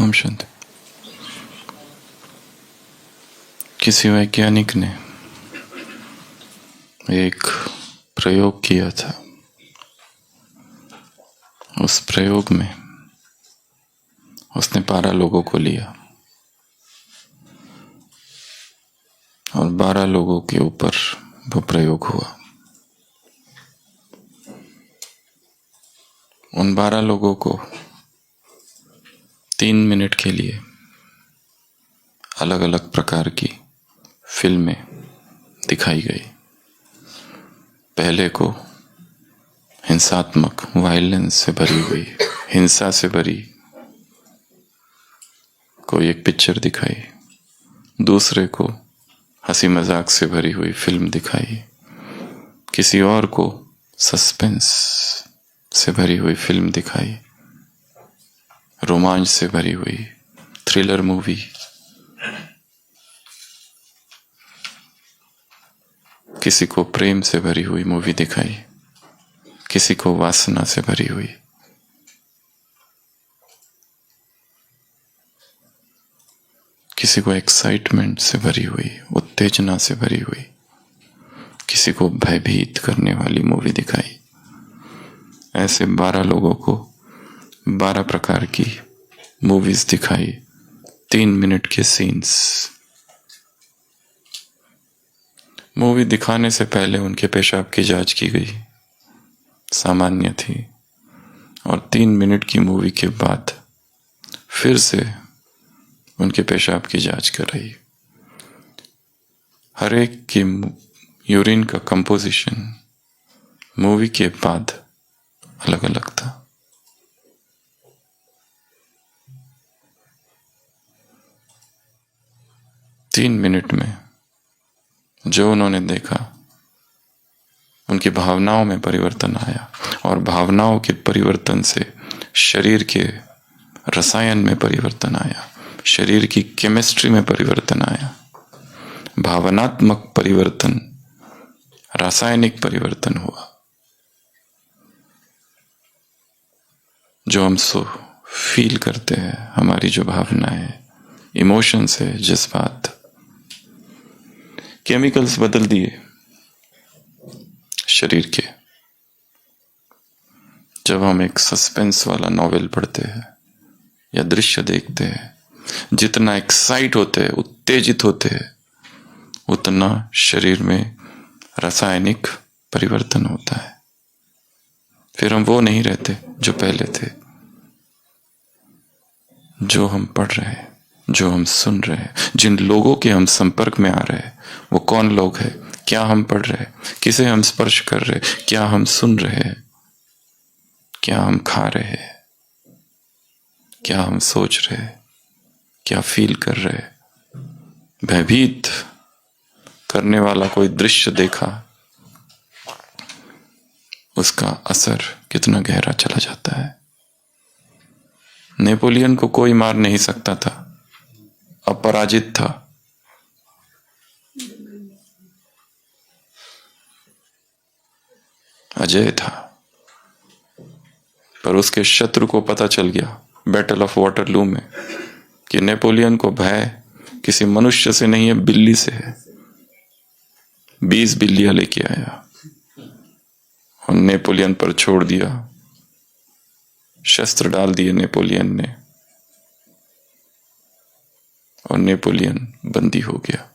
ओम शांति। किसी वैज्ञानिक ने एक प्रयोग किया था। उस प्रयोग में उसने 12 लोगों को लिया और 12 लोगों के ऊपर वो प्रयोग हुआ। उन 12 लोगों को 3 मिनट के लिए अलग अलग प्रकार की फिल्में दिखाई गई। पहले को हिंसात्मक वायलेंस से भरी हुई, हिंसा से भरी कोई एक पिक्चर दिखाई। दूसरे को हंसी मजाक से भरी हुई फिल्म दिखाई। किसी और को सस्पेंस से भरी हुई फिल्म दिखाई। रोमांच से भरी हुई थ्रिलर मूवी। किसी को प्रेम से भरी हुई मूवी दिखाई। किसी को वासना से भरी हुई। किसी को एक्साइटमेंट से भरी हुई, उत्तेजना से भरी हुई। किसी को भयभीत करने वाली मूवी दिखाई। ऐसे 12 लोगों को 12 प्रकार की मूवीज दिखाई। 3 मिनट के सीन्स। मूवी दिखाने से पहले उनके पेशाब की जांच की गई, सामान्य थी। और 3 मिनट की मूवी के बाद फिर से उनके पेशाब की जांच कर रही। हर एक की यूरिन का कंपोजिशन मूवी के बाद अलग अलग था। तीन मिनट में जो उन्होंने देखा, उनकी भावनाओं में परिवर्तन आया और भावनाओं के परिवर्तन से शरीर के रसायन में परिवर्तन आया, शरीर की केमिस्ट्री में परिवर्तन आया। भावनात्मक परिवर्तन, रासायनिक परिवर्तन हुआ। जो हम फील करते हैं, हमारी जो भावनाएं, इमोशंस है, जज्बात, केमिकल्स बदल दिए शरीर के। जब हम एक सस्पेंस वाला नॉवेल पढ़ते हैं या दृश्य देखते हैं, जितना एक्साइट होते हैं, उत्तेजित होते हैं, उतना शरीर में रासायनिक परिवर्तन होता है। फिर हम वो नहीं रहते जो पहले थे। जो हम पढ़ रहे हैं, जो हम सुन रहे हैं, जिन लोगों के हम संपर्क में आ रहे हैं, वो कौन लोग हैं, क्या हम पढ़ रहे हैं, किसे हम स्पर्श कर रहे हैं, क्या हम सुन रहे हैं, क्या हम खा रहे हैं, क्या हम सोच रहे हैं, क्या फील कर रहे हैं। भयभीत करने वाला कोई दृश्य देखा, उसका असर कितना गहरा चला जाता है। नेपोलियन को कोई मार नहीं सकता था, अपराजित था। अजय था। पर उसके शत्रु को पता चल गया बैटल ऑफ वाटरलू में कि नेपोलियन को भय किसी मनुष्य से नहीं है, बिल्ली से है। 20 बिल्लियां लेके आया और नेपोलियन पर छोड़ दिया। शस्त्र डाल दिए नेपोलियन ने और नेपोलियन बंदी हो गया।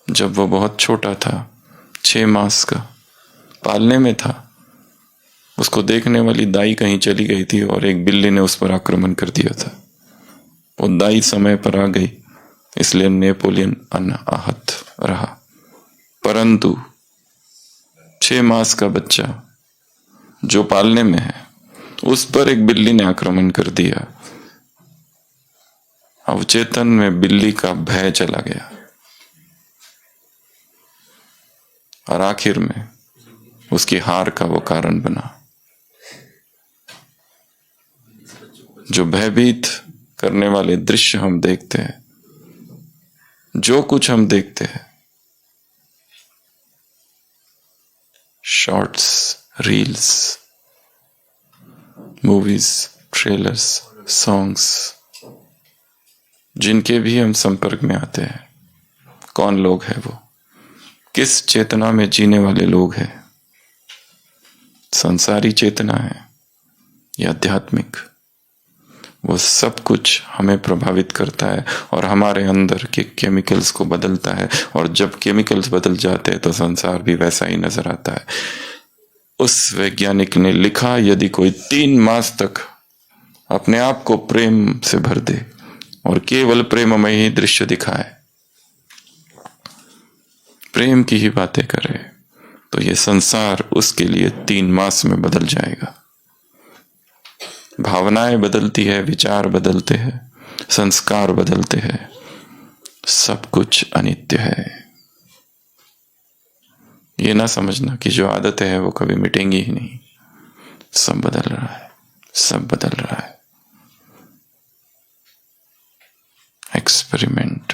जब वो बहुत छोटा था, 6 मास का, पालने में था, उसको देखने वाली दाई कहीं चली गई थी और एक बिल्ली ने उस पर आक्रमण कर दिया था। वो दाई समय पर आ गई, इसलिए नेपोलियन अनाहत रहा। परंतु 6 मास का बच्चा जो पालने में है, उस पर एक बिल्ली ने आक्रमण कर दिया। अवचेतन में बिल्ली का भय चला गया और आखिर में उसकी हार का वो कारण बना। जो भयभीत करने वाले दृश्य हम देखते हैं, जो कुछ हम देखते हैं, shorts, reels, movies, trailers, songs, जिनके भी हम संपर्क में आते हैं, कौन लोग हैं वो, किस चेतना में जीने वाले लोग हैं, संसारी चेतना है या आध्यात्मिक, वो सब कुछ हमें प्रभावित करता है और हमारे अंदर के केमिकल्स को बदलता है। और जब केमिकल्स बदल जाते हैं तो संसार भी वैसा ही नजर आता है। उस वैज्ञानिक ने लिखा, यदि कोई 3 मास तक अपने आप को प्रेम से भर दे और केवल प्रेममय ही दृश्य दिखाए, प्रेम की ही बातें करे, तो ये संसार उसके लिए 3 मास में बदल जाएगा। भावनाएं बदलती है, विचार बदलते हैं, संस्कार बदलते हैं, सब कुछ अनित्य है। ये ना समझना कि जो आदतें है वो कभी मिटेंगी ही नहीं। सब बदल रहा है, सब बदल रहा है। एक्सपेरिमेंट।